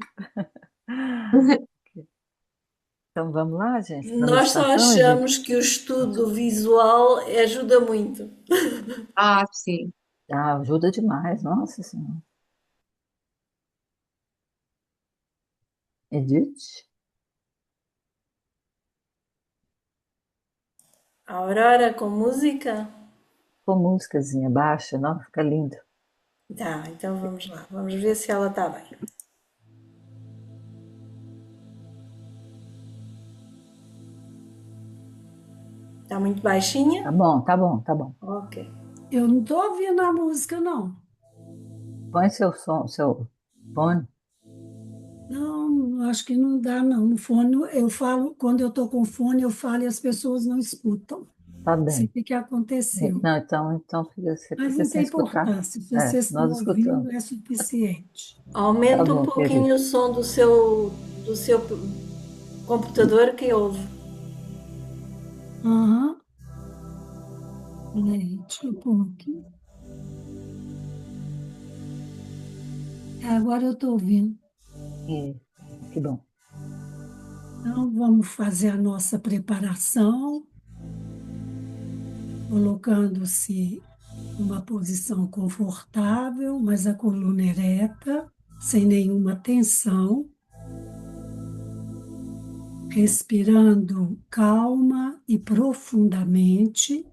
Então vamos lá, gente, para a Nós só meditação, Edith? achamos que o estudo visual ajuda muito. Ah, sim. Ah, ajuda demais, nossa Senhora. Edith, A Aurora com música? com músicazinha baixa, não, fica lindo. Tá, então vamos lá. Vamos ver se ela está bem. Está muito baixinha? Tá bom, tá bom, tá bom. Ok. Eu não estou ouvindo a música, não. Põe seu som, seu fone. Não, acho que não dá, não. No fone, eu falo, quando eu estou com fone, eu falo e as pessoas não escutam. Tá Não sei bem. o que que aconteceu. Não, então você Mas fica não sem tem escutar. importância. Se vocês estão Nós escutamos. ouvindo, é suficiente. Tá Aumenta um bom, querido. pouquinho o som do seu computador que ouve. Aham. Peraí, deixa eu pôr aqui. Agora eu estou ouvindo. É, que bom. Então, vamos fazer a nossa preparação, colocando-se numa posição confortável, mas a coluna ereta. sem nenhuma tensão, respirando calma e profundamente,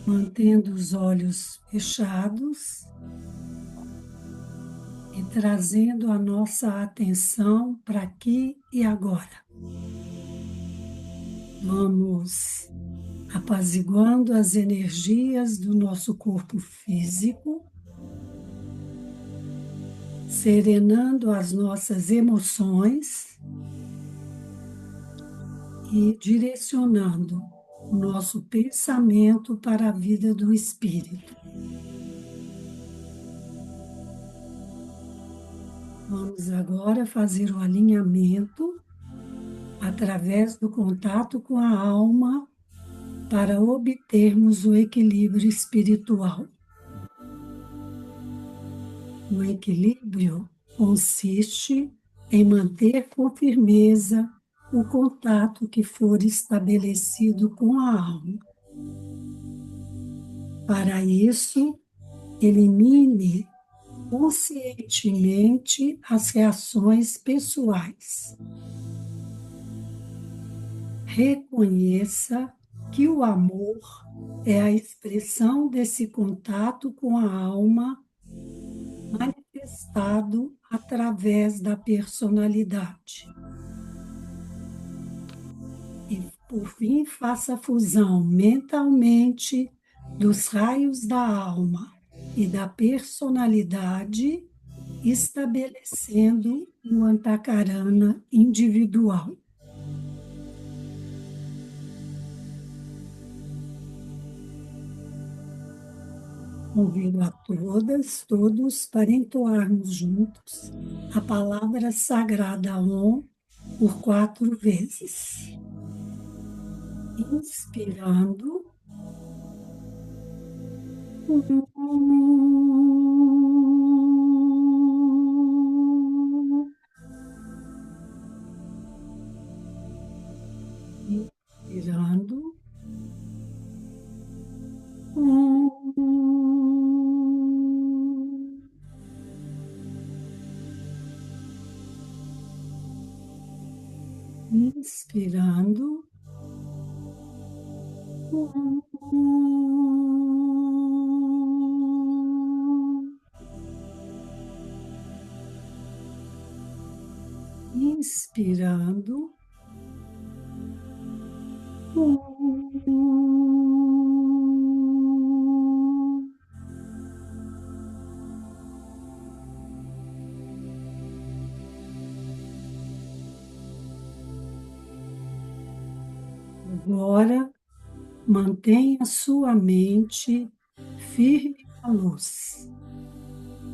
mantendo os olhos fechados e trazendo a nossa atenção para aqui e agora. Vamos apaziguando as energias do nosso corpo físico, serenando as nossas emoções e direcionando o nosso pensamento para a vida do espírito. Vamos agora fazer o alinhamento através do contato com a alma para obtermos o equilíbrio espiritual. O equilíbrio consiste em manter com firmeza o contato que for estabelecido com a alma. Para isso, elimine conscientemente as reações pessoais. Reconheça que o amor é a expressão desse contato com a alma manifestado através da personalidade. E, por fim, faça a fusão mentalmente dos raios da alma e da personalidade, estabelecendo o Antakarana individual. Convido a todas, todos, para entoarmos juntos a palavra sagrada Om por 4 vezes. Inspirando. Inspirando. Inspirando. Inspirando. Agora, mantenha sua mente firme na luz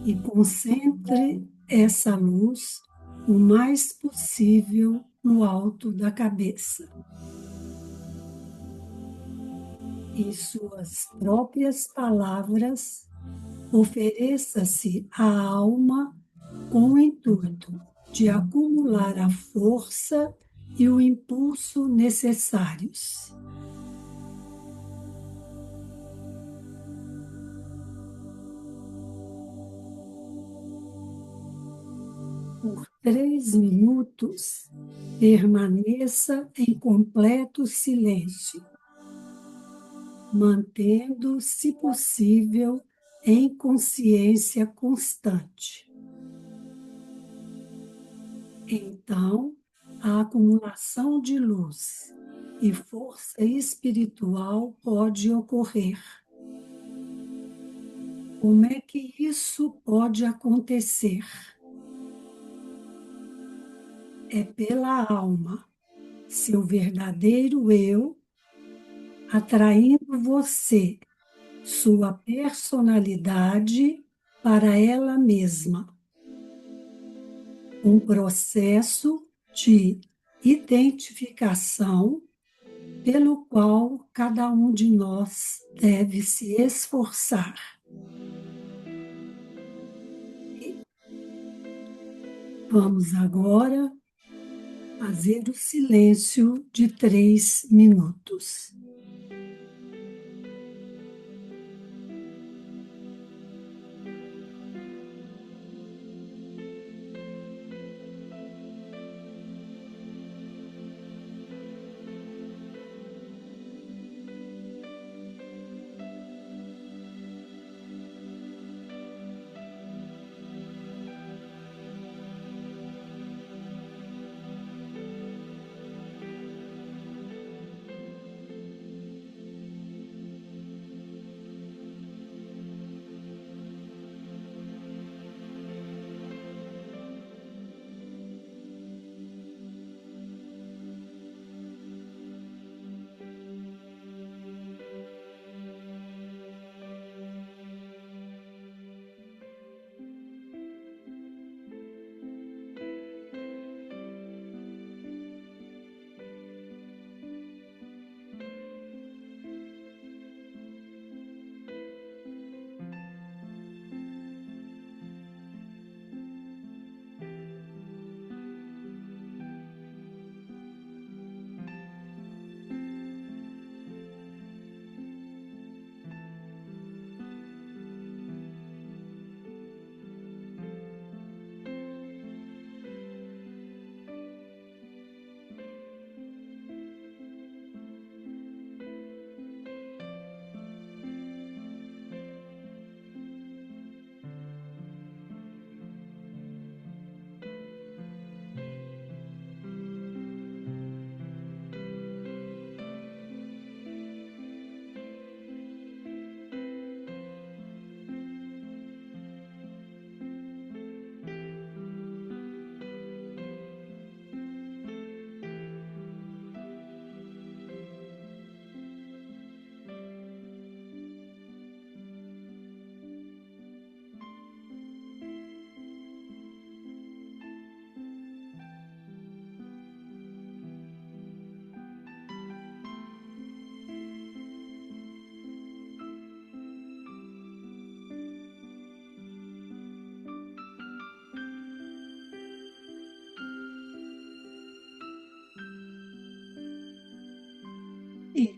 e concentre essa luz o mais possível no alto da cabeça. Em suas próprias palavras, ofereça-se à alma com o intuito de acumular a força e o impulso necessários. Por 3 minutos, permaneça em completo silêncio, mantendo, se possível, em consciência constante. Então, a acumulação de luz e força espiritual pode ocorrer. Como é que isso pode acontecer? É pela alma, seu verdadeiro eu, atraindo você, sua personalidade, para ela mesma. Um processo de identificação pelo qual cada um de nós deve se esforçar. Vamos agora fazer o silêncio de 3 minutos.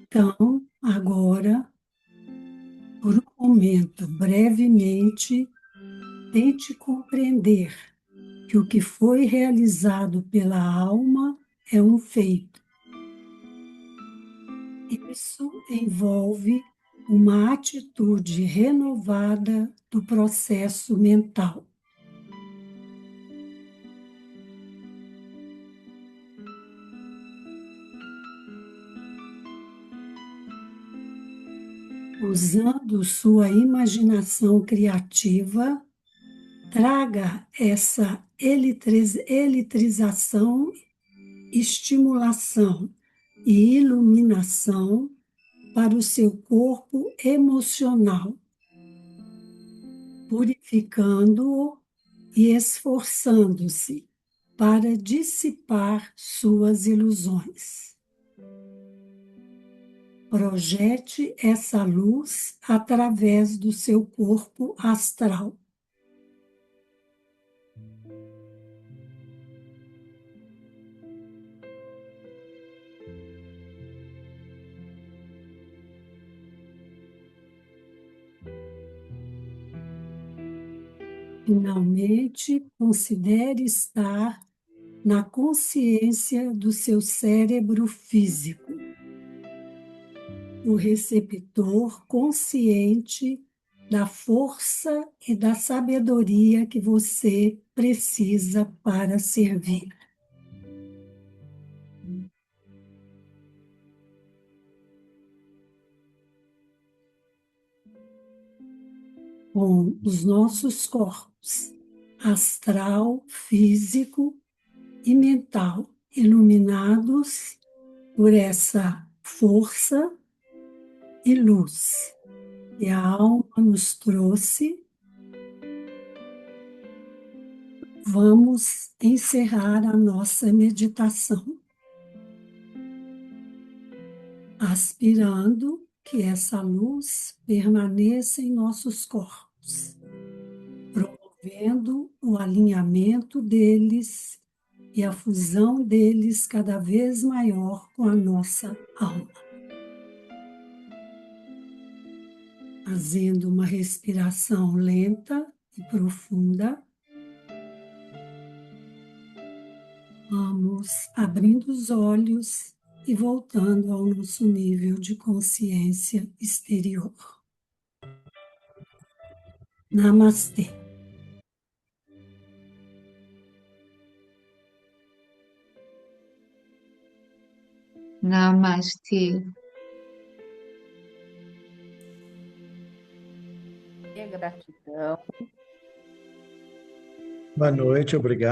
Então, agora, por um momento, brevemente, tente compreender que o que foi realizado pela alma é um feito. Isso envolve uma atitude renovada do processo mental. Usando sua imaginação criativa, traga essa eletrização, estimulação e iluminação para o seu corpo emocional, purificando-o e esforçando-se para dissipar suas ilusões. Projete essa luz através do seu corpo astral. Finalmente, considere estar na consciência do seu cérebro físico, o receptor consciente da força e da sabedoria que você precisa para servir. Com os nossos corpos, astral, físico e mental, iluminados por essa força e luz que a alma nos trouxe, vamos encerrar a nossa meditação, aspirando que essa luz permaneça em nossos corpos, promovendo o alinhamento deles e a fusão deles cada vez maior com a nossa alma. Fazendo uma respiração lenta e profunda, vamos abrindo os olhos e voltando ao nosso nível de consciência exterior. Namastê. Namastê. Gratidão. Boa noite, obrigado.